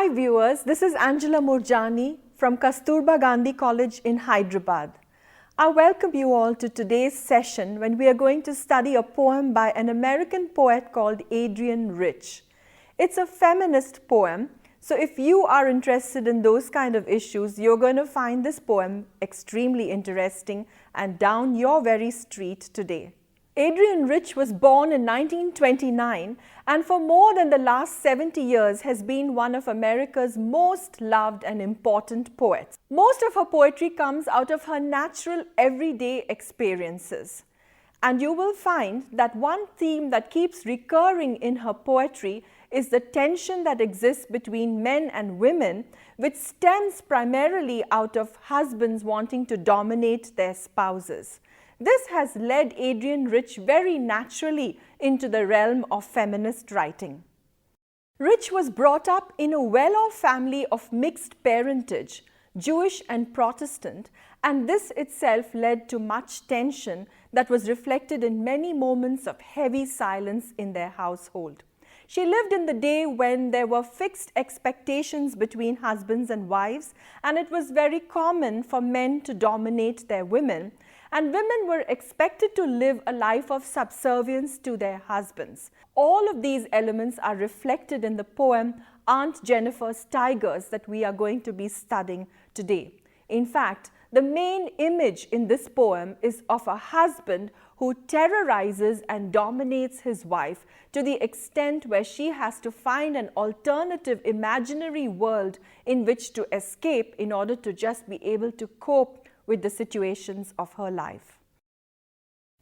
Hi viewers, this is Angela Murjani from Kasturba Gandhi College in Hyderabad. I welcome you all to today's session when we are going to study a poem by an American poet called Adrienne Rich. It's a feminist poem, so if you are interested in those kind of issues, you're going to find this poem extremely interesting and down your very street today. Adrienne Rich was born in 1929 and for more than the last 70 years has been one of America's most loved and important poets. Most of her poetry comes out of her natural everyday experiences. And you will find that one theme that keeps recurring in her poetry is the tension that exists between men and women, which stems primarily out of husbands wanting to dominate their spouses. This has led Adrienne Rich very naturally into the realm of feminist writing. Rich was brought up in a well-off family of mixed parentage, Jewish and Protestant, and this itself led to much tension that was reflected in many moments of heavy silence in their household. She lived in the day when there were fixed expectations between husbands and wives, and it was very common for men to dominate their women, and women were expected to live a life of subservience to their husbands. All of these elements are reflected in the poem Aunt Jennifer's Tigers that we are going to be studying today. In fact, the main image in this poem is of a husband who terrorizes and dominates his wife to the extent where she has to find an alternative imaginary world in which to escape in order to just be able to cope with the situations of her life.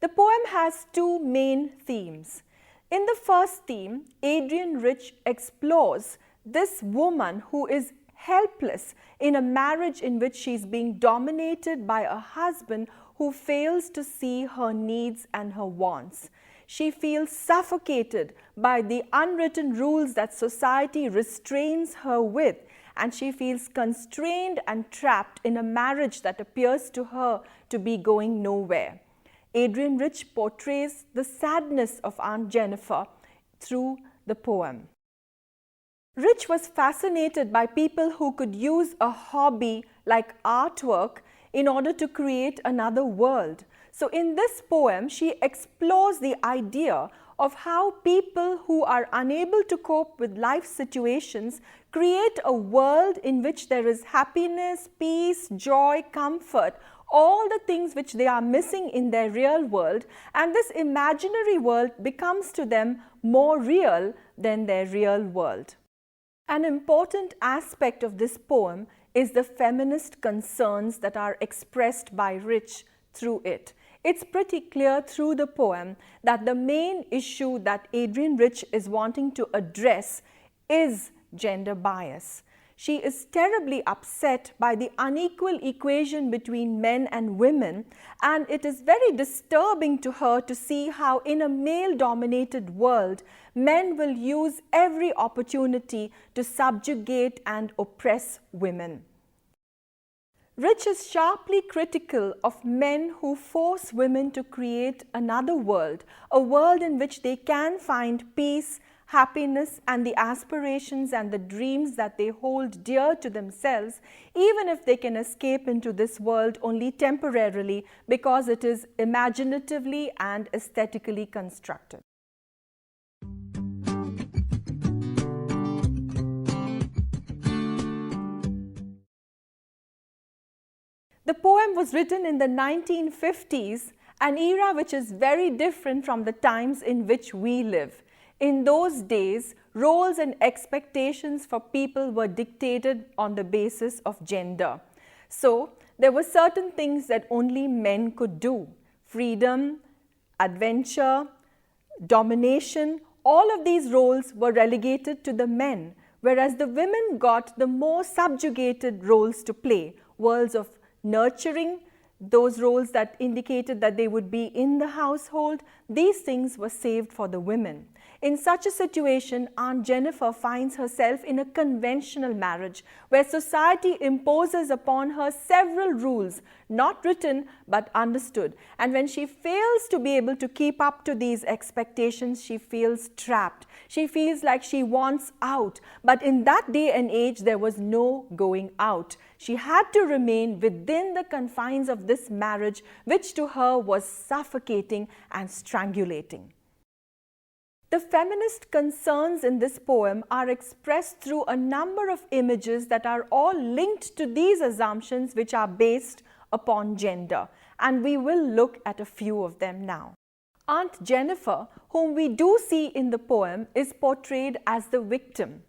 The poem has two main themes. In the first theme, Adrienne Rich explores this woman who is helpless in a marriage in which she is being dominated by a husband who fails to see her needs and her wants. She feels suffocated by the unwritten rules that society restrains her with, and she feels constrained and trapped in a marriage that appears to her to be going nowhere. Adrienne Rich portrays the sadness of Aunt Jennifer through the poem. Rich was fascinated by people who could use a hobby like artwork in order to create another world. So in this poem, she explores the idea of how people who are unable to cope with life situations create a world in which there is happiness, peace, joy, comfort, all the things which they are missing in their real world, and this imaginary world becomes to them more real than their real world. An important aspect of this poem is the feminist concerns that are expressed by Rich through it. It's pretty clear through the poem that the main issue that Adrienne Rich is wanting to address is gender bias. She is terribly upset by the unequal equation between men and women, and it is very disturbing to her to see how in a male-dominated world, men will use every opportunity to subjugate and oppress women. Rich is sharply critical of men who force women to create another world, a world in which they can find peace, happiness, and the aspirations and the dreams that they hold dear to themselves, even if they can escape into this world only temporarily because it is imaginatively and aesthetically constructed. The poem was written in the 1950s, an era which is very different from the times in which we live. In those days, roles and expectations for people were dictated on the basis of gender. So, there were certain things that only men could do. Freedom, adventure, domination, all of these roles were relegated to the men, whereas the women got the more subjugated roles to play, roles of nurturing, those roles that indicated that they would be in the household. These things were saved for the women. In such a situation, Aunt Jennifer finds herself in a conventional marriage where society imposes upon her several rules, not written but understood. And when she fails to be able to keep up to these expectations, she feels trapped. She feels like she wants out. But in that day and age, there was no going out. She had to remain within the confines of this marriage, which to her was suffocating and strangulating. The feminist concerns in this poem are expressed through a number of images that are all linked to these assumptions which are based upon gender, and we will look at a few of them now. Aunt Jennifer, whom we do see in the poem, is portrayed as the victim.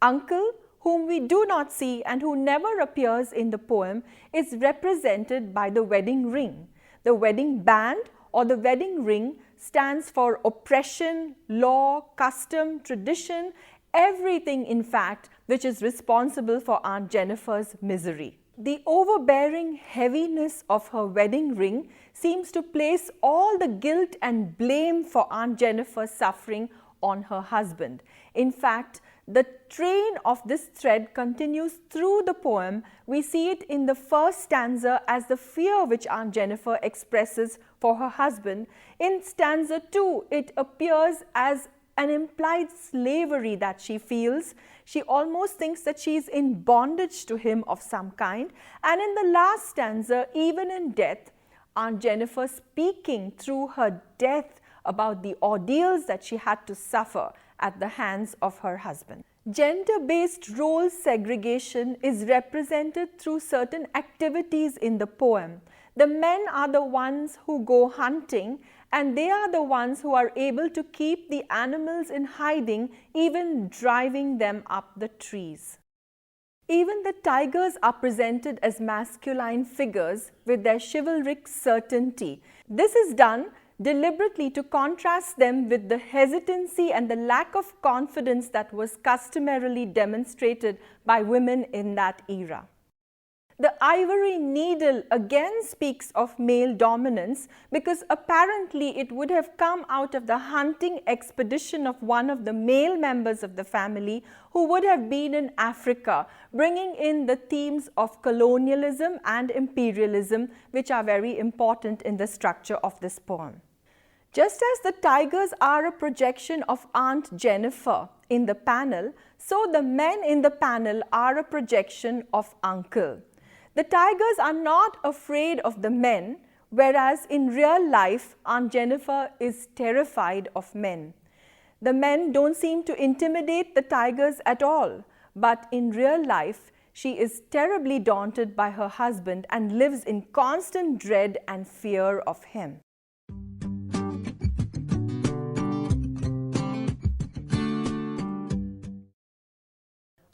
Uncle, whom we do not see and who never appears in the poem, is represented by the wedding ring. The wedding band or the wedding ring stands for oppression, law, custom, tradition, everything in fact which is responsible for Aunt Jennifer's misery. The overbearing heaviness of her wedding ring seems to place all the guilt and blame for Aunt Jennifer's suffering on her husband. In fact, the train of this thread continues through the poem. We see it in the first stanza as the fear which Aunt Jennifer expresses for her husband. In stanza 2, it appears as an implied slavery that she feels. She almost thinks that she is in bondage to him of some kind. And in the last stanza, even in death, Aunt Jennifer speaking through her death about the ordeals that she had to suffer at the hands of her husband. Gender-based role segregation is represented through certain activities in the poem. The men are the ones who go hunting, and they are the ones who are able to keep the animals in hiding, even driving them up the trees. Even the tigers are presented as masculine figures with their chivalric certainty. This is done deliberately to contrast them with the hesitancy and the lack of confidence that was customarily demonstrated by women in that era. The ivory needle again speaks of male dominance because apparently it would have come out of the hunting expedition of one of the male members of the family who would have been in Africa, bringing in the themes of colonialism and imperialism, which are very important in the structure of this poem. Just as the tigers are a projection of Aunt Jennifer in the panel, so the men in the panel are a projection of Uncle. The tigers are not afraid of the men, whereas in real life, Aunt Jennifer is terrified of men. The men don't seem to intimidate the tigers at all, but in real life, she is terribly daunted by her husband and lives in constant dread and fear of him.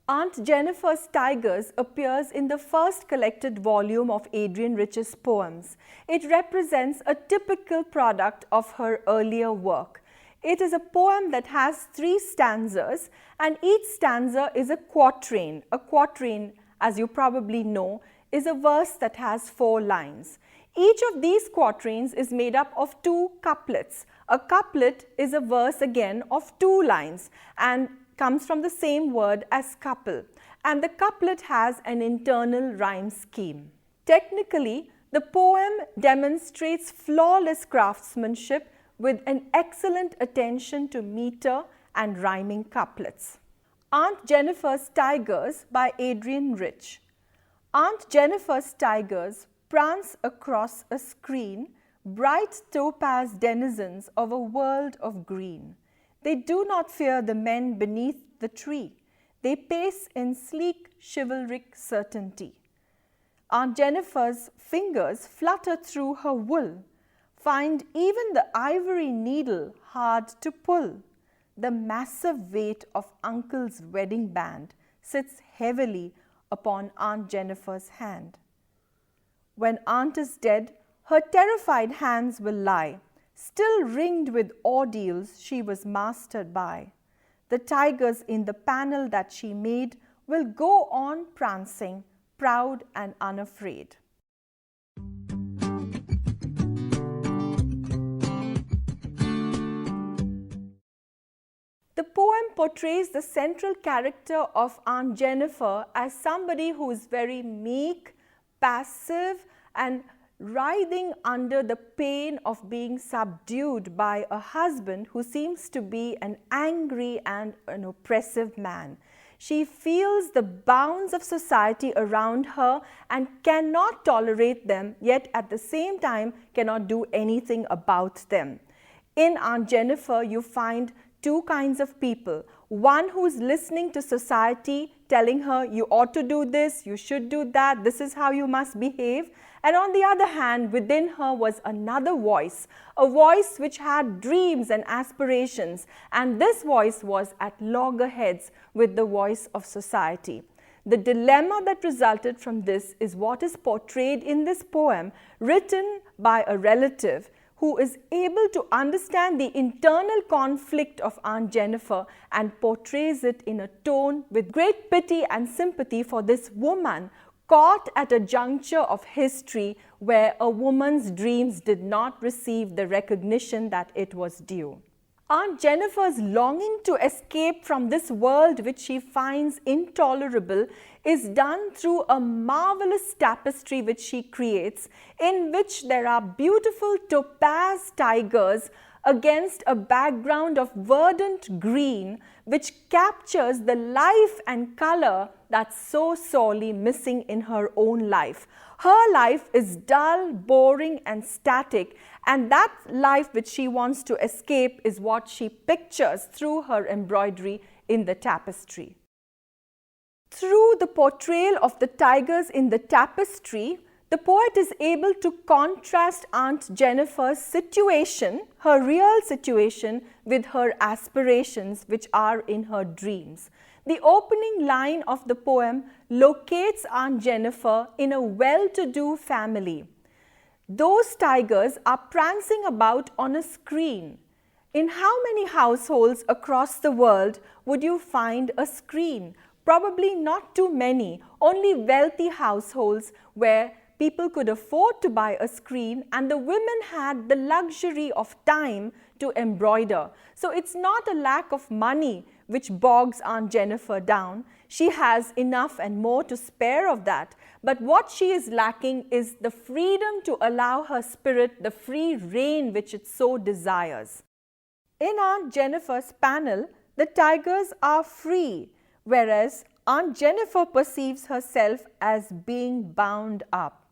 Aunt Jennifer's Tigers appears in the first collected volume of Adrienne Rich's poems. It represents a typical product of her earlier work. It is a poem that has 3 stanzas, and each stanza is a quatrain. A quatrain, as you probably know, is a verse that has 4 lines. Each of these quatrains is made up of 2 couplets. A couplet is a verse again of 2 lines and comes from the same word as couple, and the couplet has an internal rhyme scheme. Technically, the poem demonstrates flawless craftsmanship with an excellent attention to meter and rhyming couplets. Aunt Jennifer's Tigers by Adrienne Rich. Aunt Jennifer's tigers prance across a screen, bright topaz denizens of a world of green. They do not fear the men beneath the tree. They pace in sleek chivalric certainty. Aunt Jennifer's fingers flutter through her wool, find even the ivory needle hard to pull. The massive weight of Uncle's wedding band sits heavily upon Aunt Jennifer's hand. When Aunt is dead, her terrified hands will lie, still ringed with ordeals she was mastered by. The tigers in the panel that she made will go on prancing, proud and unafraid. poem portrays the central character of Aunt Jennifer as somebody who is very meek, passive, and writhing under the pain of being subdued by a husband who seems to be an angry and an oppressive man. She feels the bounds of society around her and cannot tolerate them, yet at the same time cannot do anything about them. In Aunt Jennifer, you find two kinds of people. One who is listening to society, telling her you ought to do this, you should do that, this is how you must behave. And on the other hand, within her was another voice, a voice which had dreams and aspirations, and this voice was at loggerheads with the voice of society. The dilemma that resulted from this is what is portrayed in this poem, written by a relative who is able to understand the internal conflict of Aunt Jennifer and portrays it in a tone with great pity and sympathy for this woman caught at a juncture of history where a woman's dreams did not receive the recognition that it was due. Aunt Jennifer's longing to escape from this world which she finds intolerable is done through a marvelous tapestry which she creates, in which there are beautiful topaz tigers against a background of verdant green, which captures the life and color that's so sorely missing in her own life. Her life is dull, boring, and static, and that life which she wants to escape is what she pictures through her embroidery in the tapestry. Through the portrayal of the tigers in the tapestry, the poet is able to contrast Aunt Jennifer's situation, her real situation, with her aspirations which are in her dreams. The opening line of the poem locates Aunt Jennifer in a well-to-do family. Those tigers are prancing about on a screen. In how many households across the world would you find a screen? Probably not too many, only wealthy households where people could afford to buy a screen and the women had the luxury of time to embroider. So it's not a lack of money which bogs Aunt Jennifer down. She has enough and more to spare of that. But what she is lacking is the freedom to allow her spirit the free rein which it so desires. In Aunt Jennifer's panel, the tigers are free, whereas Aunt Jennifer perceives herself as being bound up.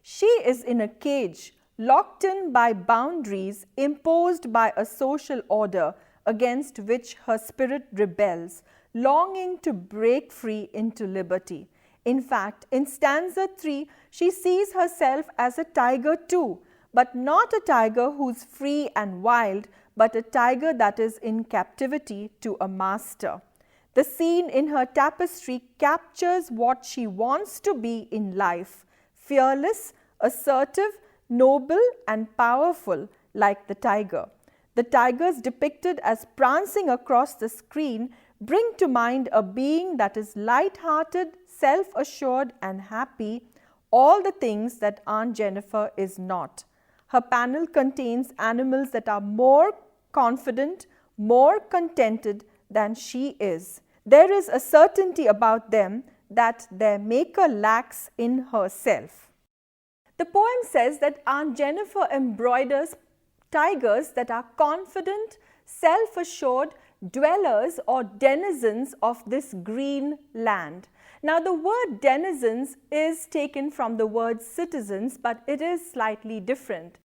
She is in a cage, locked in by boundaries imposed by a social order against which her spirit rebels, longing to break free into liberty. In fact, in stanza 3, she sees herself as a tiger too, but not a tiger who's free and wild, but a tiger that is in captivity to a master. The scene in her tapestry captures what she wants to be in life: fearless, assertive, noble, and powerful like the tiger. The tigers depicted as prancing across the screen bring to mind a being that is light-hearted, self-assured, and happy, all the things that Aunt Jennifer is not. Her panel contains animals that are more confident, more contented than she is. There is a certainty about them that their maker lacks in herself. The poem says that Aunt Jennifer embroiders tigers that are confident, self-assured dwellers or denizens of this green land. Now, the word denizens is taken from the word citizens, but it is slightly different.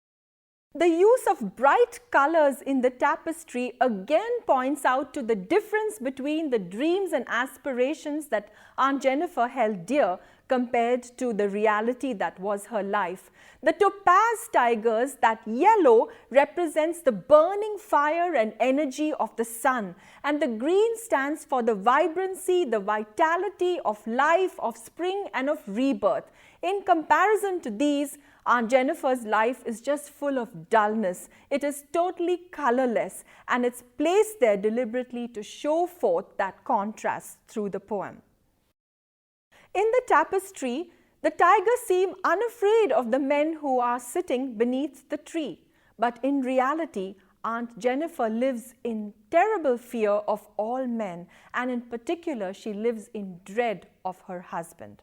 The use of bright colors in the tapestry again points out to the difference between the dreams and aspirations that Aunt Jennifer held dear compared to the reality that was her life. The topaz tigers, that yellow, represents the burning fire and energy of the sun, and the green stands for the vibrancy, the vitality of life, of spring and of rebirth. In comparison to these, Aunt Jennifer's life is just full of dullness. It is totally colorless, and it's placed there deliberately to show forth that contrast through the poem. In the tapestry, the tigers seem unafraid of the men who are sitting beneath the tree. But in reality, Aunt Jennifer lives in terrible fear of all men, and in particular, she lives in dread of her husband.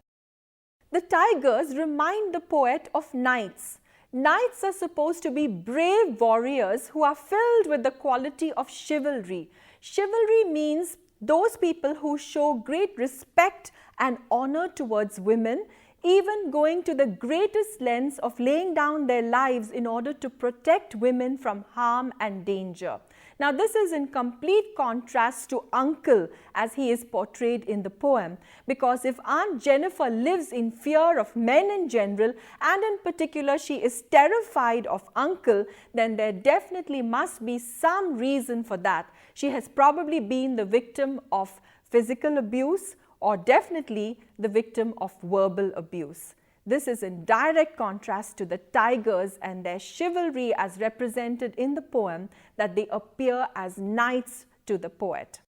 The tigers remind the poet of knights. Knights are supposed to be brave warriors who are filled with the quality of chivalry. Chivalry means those people who show great respect and honor towards women, even going to the greatest lengths of laying down their lives in order to protect women from harm and danger. Now, this is in complete contrast to Uncle as he is portrayed in the poem, because if Aunt Jennifer lives in fear of men in general and in particular she is terrified of Uncle, then there definitely must be some reason for that. She has probably been the victim of physical abuse or definitely the victim of verbal abuse. This is in direct contrast to the tigers and their chivalry as represented in the poem, that they appear as knights to the poet.